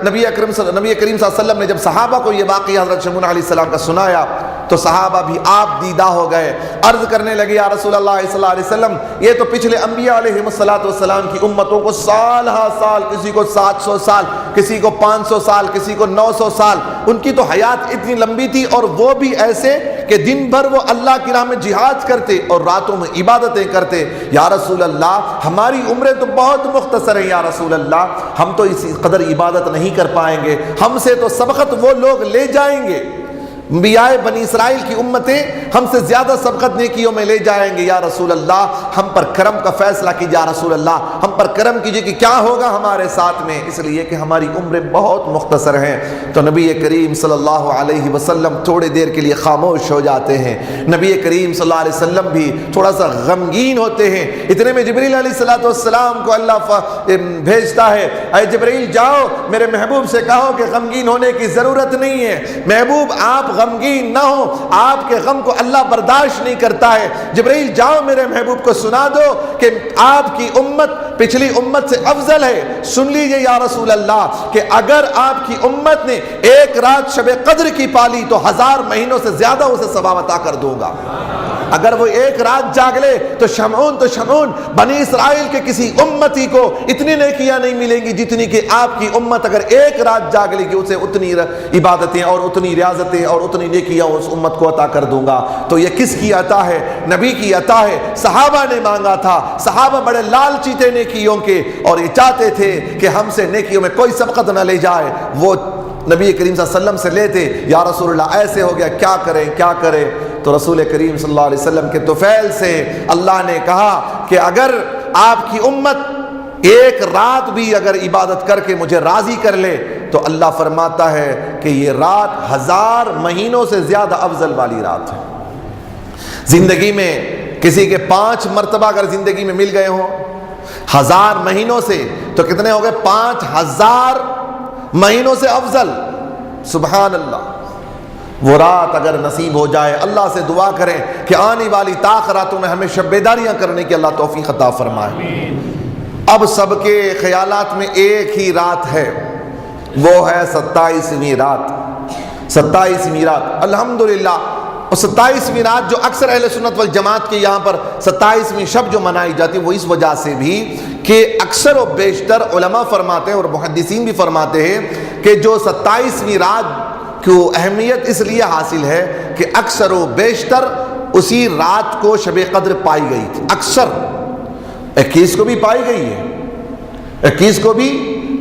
نبی کریم صلی اللہ علیہ وسلم نے جب صحابہ کو یہ واقعہ حضرت شمعون علیہ السلام کا سنایا تو صحابہ بھی آپ دیدہ ہو گئے، عرض کرنے لگے یا رسول اللہ صلی اللہ علیہ وسلم، یہ تو پچھلے انبیاء علیہ السلام کی امتوں کو سال ہا سال، کسی کو 700 سال، کسی کو 500 سال، کسی کو 900 سال، ان کی تو حیات اتنی لمبی تھی، اور وہ بھی ایسے کہ دن بھر وہ اللہ کی راہ میں جہاد کرتے اور راتوں میں عبادتیں کرتے۔ یا رسول اللہ ہماری عمریں تو بہت مختصر ہیں، یا رسول اللہ ہم تو اسی قدر عبادت نہیں کر پائیں گے، ہم سے تو سبقت وہ لوگ لے جائیں گے، انبیاء بنی اسرائیل کی امتیں ہم سے زیادہ سبقت نیکیوں میں لے جائیں گے، یا رسول اللہ ہم پر کرم کا فیصلہ کیجیے، یا رسول اللہ ہم پر کرم کیجیے کہ کیا ہوگا ہمارے ساتھ میں، اس لیے کہ ہماری عمریں بہت مختصر ہیں۔ تو نبی کریم صلی اللہ علیہ وسلم تھوڑی دیر کے لیے خاموش ہو جاتے ہیں، نبی کریم صلی اللہ علیہ وسلم بھی تھوڑا سا غمگین ہوتے ہیں۔ اتنے میں جبریل علیہ السلام کو اللہ بھیجتا ہے، اے جبریل جاؤ میرے محبوب سے کہو کہ غمگین ہونے کی ضرورت نہیں ہے، محبوب آپ غمگین نہ ہو، آپ کے غم کو اللہ برداشت نہیں کرتا ہے۔ جبرائیل جاؤ میرے محبوب کو سنا دو کہ آپ کی امت پچھلی امت سے افضل ہے، سن لیجئے یا رسول اللہ کہ اگر آپ کی امت نے ایک رات شب قدر کی پالی تو 1000 مہینوں سے زیادہ اسے ثواب عطا کر دوں گا۔ اگر وہ ایک رات جاگ لے تو شمعون بنی اسرائیل کے کسی امتی کو اتنی نیکیاں نہیں ملیں گی جتنی کہ آپ کی امت اگر ایک رات جاگ لے گی، اسے اتنی عبادتیں اور اتنی ریاضتیں اور اتنی نیکیاں اس امت کو عطا کر دوں گا۔ تو یہ کس کی عطا ہے؟ نبی کی عطا ہے، صحابہ نے مانگا تھا، صحابہ بڑے لالچی تھے نیکیوں کے اور یہ چاہتے تھے کہ ہم سے نیکیوں میں کوئی سبقت نہ لے جائے، وہ نبی کریم صلی اللہ علیہ وسلم سے لیتے، یا رسول اللہ ایسے ہو گیا کیا کریں۔ تو رسول کریم صلی اللہ علیہ وسلم کے طفیل سے اللہ نے کہا کہ اگر آپ کی امت ایک رات بھی اگر عبادت کر کے مجھے راضی کر لے تو اللہ فرماتا ہے کہ یہ رات 1000 مہینوں سے زیادہ افضل والی رات ہے۔ زندگی میں کسی کے 5 مرتبہ اگر زندگی میں مل گئے ہوں 1000 مہینوں سے، تو کتنے ہو گئے؟ 5000 مہینوں سے افضل۔ سبحان اللہ. وہ رات اگر نصیب ہو جائے, اللہ سے دعا کریں کہ آنے والی تاخراتوں میں ہمیں شب بیداریاں کرنے کی اللہ توفیق عطا فرمائے. اب سب کے خیالات میں ایک ہی رات ہے, وہ ہے 27ویں رات. 27ویں رات الحمدللہ. اور 27ویں رات جو اکثر اہل سنت والجماعت کے یہاں پر 27ویں شب جو منائی جاتی ہے, وہ اس وجہ سے بھی کہ اکثر و بیشتر علماء فرماتے ہیں اور محدثین بھی فرماتے ہیں کہ جو 27ویں رات کو اہمیت اس لیے حاصل ہے کہ اکثر و بیشتر اسی رات کو شب قدر پائی گئی تھی. اکثر 21 کو بھی پائی گئی ہے, 21 کو بھی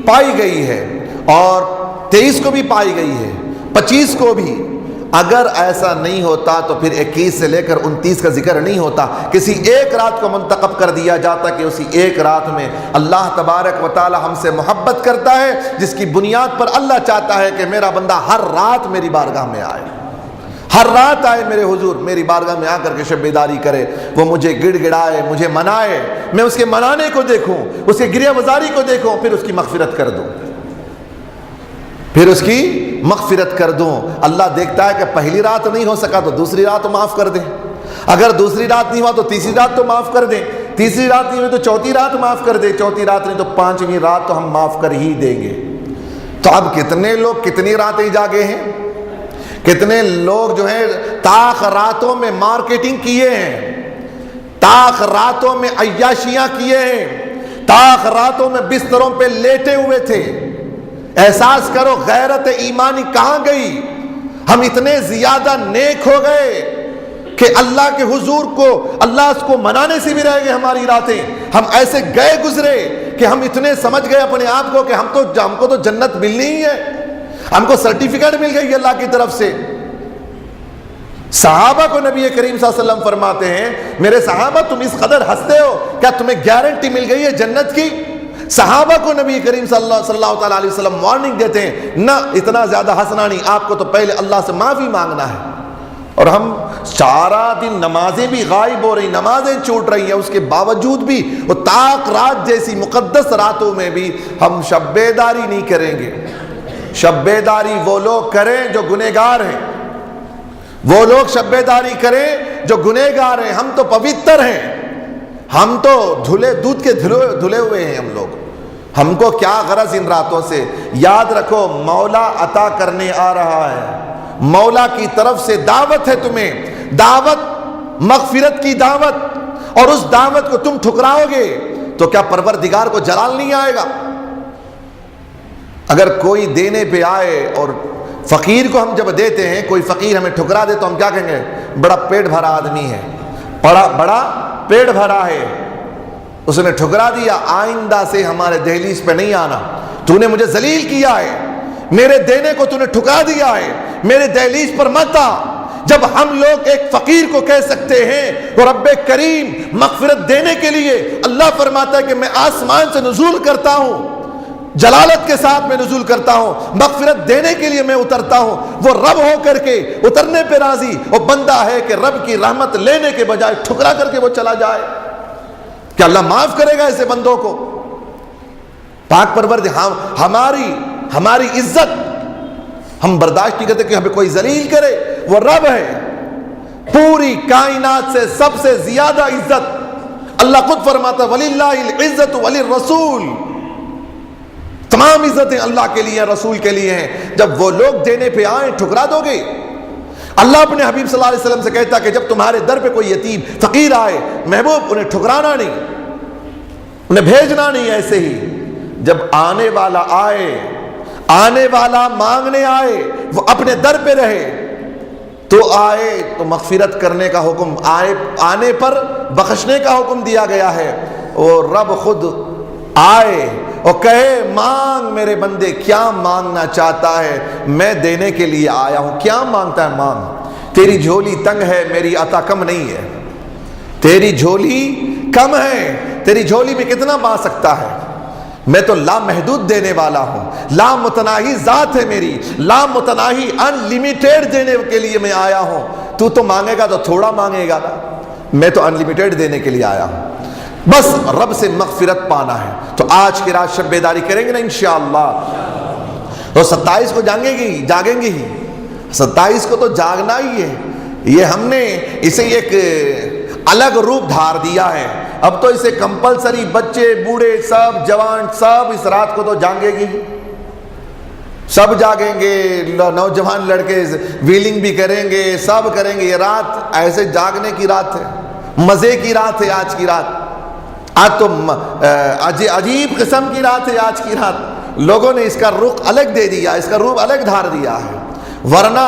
پائی گئی ہے, اور 23 کو بھی پائی گئی ہے, 25 کو بھی. اگر ایسا نہیں ہوتا تو پھر 21 سے لے کر 29 کا ذکر نہیں ہوتا. کسی ایک رات کو منتخب کر دیا جاتا کہ اسی ایک رات میں اللہ تبارک و تعالی ہم سے محبت کرتا ہے, جس کی بنیاد پر اللہ چاہتا ہے کہ میرا بندہ ہر رات میری بارگاہ میں آئے, ہر رات آئے میرے حضور, میری بارگاہ میں آ کر کے شب بیداری کرے, وہ مجھے گڑ گڑائے, مجھے منائے, میں اس کے منانے کو دیکھوں, اس کے گریہ وزاری کو دیکھوں, پھر اس کی مغفرت کر دوں, پھر اس کی مغفرت کر دوں. اللہ دیکھتا ہے کہ پہلی رات نہیں ہو سکا تو دوسری رات معاف کر دیں, اگر دوسری رات نہیں ہوا تو تیسری رات تو معاف کر دیں, تیسری رات نہیں ہوئی تو چوتھی رات معاف کر دیں, چوتھی رات نہیں تو 5ویں رات تو ہم معاف کر ہی دیں گے. تو اب کتنے لوگ کتنی راتیں جاگے ہیں, کتنے لوگ جو ہیں تاخ راتوں میں مارکیٹنگ کیے ہیں, تاخ راتوں میں عیاشیاں کیے ہیں, تاخ راتوں میں بستروں پہ لیٹے ہوئے تھے. احساس کرو غیرت ایمانی کہاں گئی. ہم اتنے زیادہ نیک ہو گئے کہ اللہ کے حضور کو, اللہ اس کو منانے سے بھی رہ گئے ہماری راتیں. ہم ایسے گئے گزرے کہ ہم اتنے سمجھ گئے اپنے آپ کو کہ ہم کو تو جنت ملنی ہی ہے, ہم کو سرٹیفکیٹ مل گئی اللہ کی طرف سے. صحابہ کو نبی کریم صلی اللہ علیہ وسلم فرماتے ہیں, میرے صحابہ تم اس قدر ہنستے ہو, کیا تمہیں گارنٹی مل گئی ہے جنت کی؟ صحابہ کو نبی کریم صلی اللہ تعالیٰ علیہ وسلم وارننگ دیتے ہیں, نہ اتنا زیادہ ہنسنا نہیں, آپ کو تو پہلے اللہ سے معافی مانگنا ہے. اور ہم سارا دن نمازیں بھی غائب ہو رہی, نمازیں چھوٹ رہی ہیں, اس کے باوجود بھی وہ طاق رات جیسی مقدس راتوں میں بھی ہم شب بیداری نہیں کریں گے. شب بیداری وہ لوگ کریں جو گنہگار ہیں, وہ لوگ شب بیداری کریں جو گنہگار ہیں. ہم تو پوتر ہیں, ہم تو دودھ کے دھلے ہوئے ہیں ہم لوگ. ہم کو کیا غرض ان راتوں سے؟ یاد رکھو مولا عطا کرنے آ رہا ہے, مولا کی طرف سے دعوت ہے تمہیں, دعوت مغفرت کی دعوت, اور اس دعوت کو تم ٹھکراؤ گے تو کیا پروردگار کو جلال نہیں آئے گا؟ اگر کوئی دینے پہ آئے اور فقیر کو ہم جب دیتے ہیں, کوئی فقیر ہمیں ٹھکرا دے تو ہم کیا کہیں گے؟ بڑا پیٹ بھرا آدمی ہے, بڑا پیٹ بھرا ہے, اس نے ٹھکرا دیا, آئندہ سے ہمارے دہلیز پہ نہیں آنا, تو نے مجھے ذلیل کیا ہے, میرے دینے کو تو نے ٹھکرا دیا ہے, میرے دہلیز پر مت آ. جب ہم لوگ ایک فقیر کو کہہ سکتے ہیں تو رب کریم مغفرت دینے کے لیے اللہ فرماتا ہے کہ میں آسمان سے نزول کرتا ہوں, جلالت کے ساتھ میں نزول کرتا ہوں, مغفرت دینے کے لیے میں اترتا ہوں. وہ رب ہو کر کے اترنے پہ راضی, وہ بندہ ہے کہ رب کی رحمت لینے کے بجائے ٹھکرا کر کے وہ چلا جائے. کیا اللہ معاف کرے گا ایسے بندوں کو؟ پاک پروردگار ہماری عزت ہم برداشت نہیں کرتے کہ ہمیں کوئی ذلیل کرے. وہ رب ہے, پوری کائنات سے سب سے زیادہ عزت اللہ خود فرماتا وَلِلَّهِ الْعِزَّةُ وَلِلرَّسُولِ, تمام عزتیں اللہ کے لیے, رسول کے لیے ہیں. جب وہ لوگ دینے پہ آئیں ٹھکرا دو گے؟ اللہ اپنے حبیب صلی اللہ علیہ وسلم سے کہتا کہ جب تمہارے در پہ کوئی یتیم فقیر آئے, محبوب انہیں ٹھکرانا نہیں, انہیں بھیجنا نہیں ایسے ہی. جب آنے والا آئے, آنے والا مانگنے آئے, وہ اپنے در پہ رہے, تو آئے تو مغفرت کرنے کا حکم, آنے پر بخشنے کا حکم دیا گیا ہے. اور رب خود آئے اور کہے مانگ میرے بندے, کیا مانگنا چاہتا ہے؟ میں دینے کے لیے آیا ہوں, کیا مانگتا ہے مانگ. تیری جھولی تنگ ہے, میری عطا کم نہیں ہے. تیری جھولی کم ہے, تیری جھولی میں کتنا پا سکتا ہے؟ میں تو لامحدود دینے والا ہوں, لامتناہی ذات ہے میری, لامتناہی انلیمیٹیڈ دینے کے لیے میں آیا ہوں. تو مانگے گا تو تھوڑا مانگے گا نا, میں تو انلیمیٹیڈ دینے کے لیے آیا ہوں. بس رب سے مغفرت پانا ہے. تو آج کی رات شب بیداری کریں گے نا انشاءاللہ. تو 27 کو جاگیں گے ہی 27 کو تو جاگنا ہی ہے. یہ ہم نے اسے ایک الگ روپ دھار دیا ہے. اب تو اسے کمپلسری بچے بوڑھے سب جوان سب اس رات کو تو جاگیں گے ہی. سب جاگیں گے, نوجوان لڑکے ویلنگ بھی کریں گے, سب کریں گے. یہ رات ایسے جاگنے کی رات ہے, مزے کی رات ہے آج کی رات. آج تو عجیب قسم کی رات ہے آج کی رات. لوگوں نے اس کا رخ الگ دے دیا, اس کا روپ الگ دھار دیا ہے. ورنہ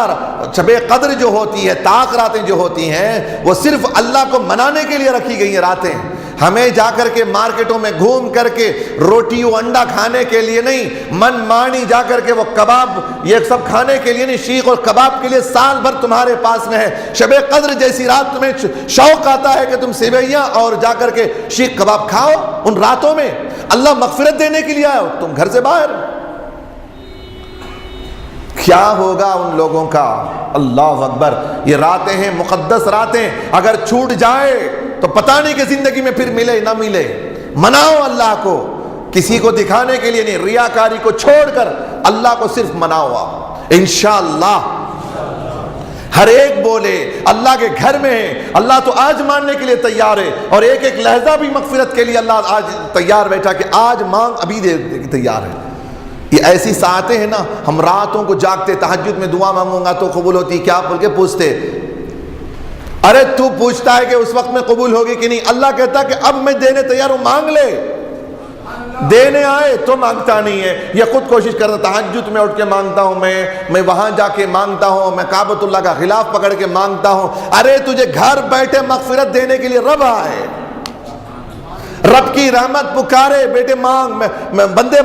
شب قدر جو ہوتی ہے, طاق راتیں جو ہوتی ہیں, وہ صرف اللہ کو منانے کے لیے رکھی گئی ہیں راتیں. ہمیں جا کر کے مارکیٹوں میں گھوم کر کے روٹی و انڈا کھانے کے لیے نہیں, من مانی جا کر کے وہ کباب یہ سب کھانے کے لیے نہیں, شیخ اور کباب کے لیے سال بھر تمہارے پاس میں ہے. شب قدر جیسی رات تمہیں شوق آتا ہے کہ تم سیویاں اور جا کر کے شیخ کباب کھاؤ ان راتوں میں. اللہ مغفرت دینے کے لیے آئے, تم گھر سے باہر. کیا ہوگا ان لوگوں کا؟ اللہ اکبر. یہ راتیں ہیں, مقدس راتیں, اگر چھوٹ جائے تو پتہ نہیں کہ زندگی میں پھر ملے نہ ملے. مناؤ اللہ کو, کسی کو دکھانے کے لیے نہیں, ریاکاری کو چھوڑ کر اللہ کو صرف مناؤ آپ. انشاءاللہ ہر ایک بولے اللہ کے گھر میں ہے, اللہ تو آج ماننے کے لیے تیار ہے, اور ایک ایک لہجہ بھی مغفرت کے لیے اللہ آج تیار بیٹھا کہ آج مانگ, ابھی دے تیار ہے. یہ ایسی ساعتیں ہیں نا, ہم راتوں کو جاگتے, تہجد میں دعا مانگوں گا تو قبول ہوتی, کیا بول کے پوچھتے. ارے تو پوچھتا ہے کہ اس وقت میں قبول ہوگی کہ نہیں, اللہ کہتا کہ اب میں دینے تیار ہوں, مانگ لے. دینے آئے تو مانگتا نہیں ہے, یہ خود کوشش کرتا, تہجد میں اٹھ کے مانگتا ہوں, میں وہاں جا کے مانگتا ہوں, میں کعبۃ اللہ کا غلاف پکڑ کے مانگتا ہوں. ارے تجھے گھر بیٹھے مغفرت دینے کے لیے رب آئے, رب کی رحمت پکارے, بیٹے مانگ, بندے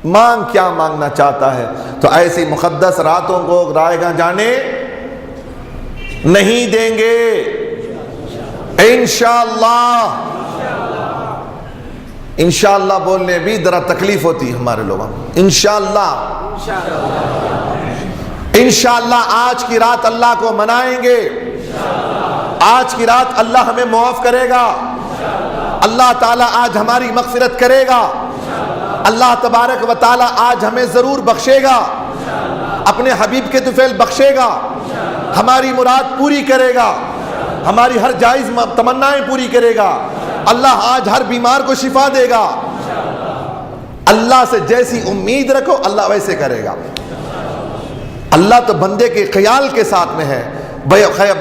مانگ کیا مانگنا چاہتا ہے. تو ایسی مقدس راتوں کو رائے گاہ جانے نہیں دیں گے انشاءاللہ. انشاءاللہ بولنے بھی ذرا تکلیف ہوتی ہے ہمارے لوگوں کو. انشاءاللہ آج کی رات اللہ کو منائیں گے, آج کی رات اللہ ہمیں معاف کرے گا, اللہ تعالیٰ آج ہماری مغفرت کرے گا, اللہ تبارک و تعالیٰ آج ہمیں ضرور بخشے گا, اپنے حبیب کے طفیل بخشے گا, ہماری مراد پوری کرے گا, ہماری ہر جائز تمنائیں پوری کرے گا. اللہ آج ہر بیمار کو شفا دے گا. اللہ سے جیسی امید رکھو اللہ ویسے کرے گا. اللہ تو بندے کے خیال کے ساتھ میں ہے,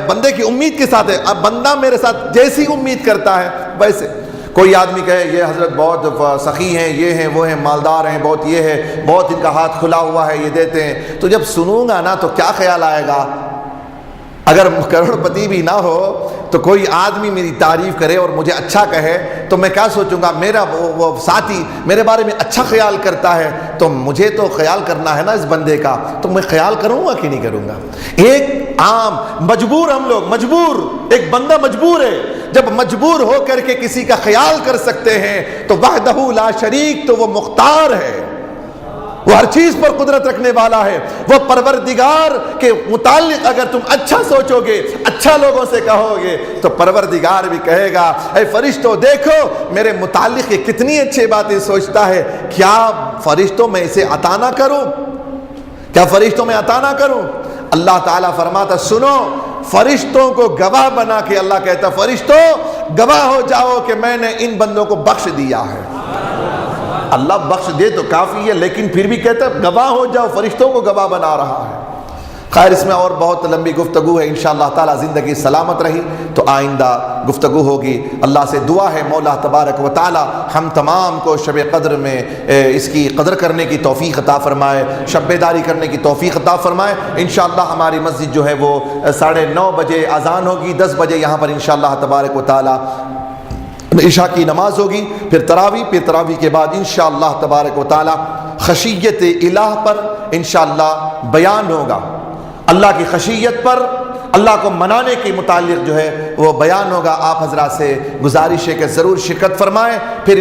بندے کی امید کے ساتھ ہے. اب بندہ میرے ساتھ جیسی امید کرتا ہے ویسے. کوئی آدمی کہے یہ حضرت بہت سخی ہیں, یہ ہیں وہ ہیں, مالدار ہیں, بہت یہ ہے, بہت ان کا ہاتھ کھلا ہوا ہے, یہ دیتے ہیں, تو جب سنوں گا نا تو کیا خیال آئے گا؟ اگر کروڑ پتی بھی نہ ہو تو کوئی آدمی میری تعریف کرے اور مجھے اچھا کہے تو میں کیا سوچوں گا, میرا وہ ساتھی میرے بارے میں اچھا خیال کرتا ہے تو مجھے تو خیال کرنا ہے نا اس بندے کا, تو میں خیال کروں گا کہ نہیں کروں گا. ایک عام مجبور, ہم لوگ مجبور, ایک بندہ مجبور ہے. جب مجبور ہو کر کے کسی کا خیال کر سکتے ہیں تو وحدہ لا شریک, تو وہ مختار ہے, وہ ہر چیز پر قدرت رکھنے والا ہے. وہ پروردگار کے متعلق اگر تم اچھا سوچو گے, اچھا لوگوں سے کہو گے, تو پروردگار بھی کہے گا اے فرشتوں دیکھو میرے متعلق یہ کتنی اچھی باتیں سوچتا ہے, کیا فرشتوں میں اسے عطا نہ کروں, کیا فرشتوں میں عطا نہ کروں. اللہ تعالیٰ فرماتا سنو, فرشتوں کو گواہ بنا کے اللہ کہتا فرشتوں گواہ ہو جاؤ کہ میں نے ان بندوں کو بخش دیا ہے. اللہ بخش دے تو کافی ہے, لیکن پھر بھی کہتا ہے گواہ ہو جاؤ, فرشتوں کو گواہ بنا رہا ہے. خیر اس میں اور بہت لمبی گفتگو ہے, انشاءاللہ تعالی زندگی سلامت رہی تو آئندہ گفتگو ہوگی. اللہ سے دعا ہے مولا تبارک و تعالی ہم تمام کو شب قدر میں اس کی قدر کرنے کی توفیق عطا فرمائے, شب بیداری کرنے کی توفیق عطا فرمائے. انشاءاللہ ہماری مسجد جو ہے وہ 9:30 بجے اذان ہوگی, 10 بجے یہاں پر انشاءاللہ تبارک و تعالی عشاء کی نماز ہوگی, پھر تراویح کے بعد انشاءاللہ تبارک و تعالی خشیت الہ پر انشاءاللہ بیان ہوگا. اللہ کی خشیت پر, اللہ کو منانے کے متعلق جو ہے وہ بیان ہوگا. آپ حضرات سے گزارش ہے کہ ضرور شرکت فرمائیں. پھر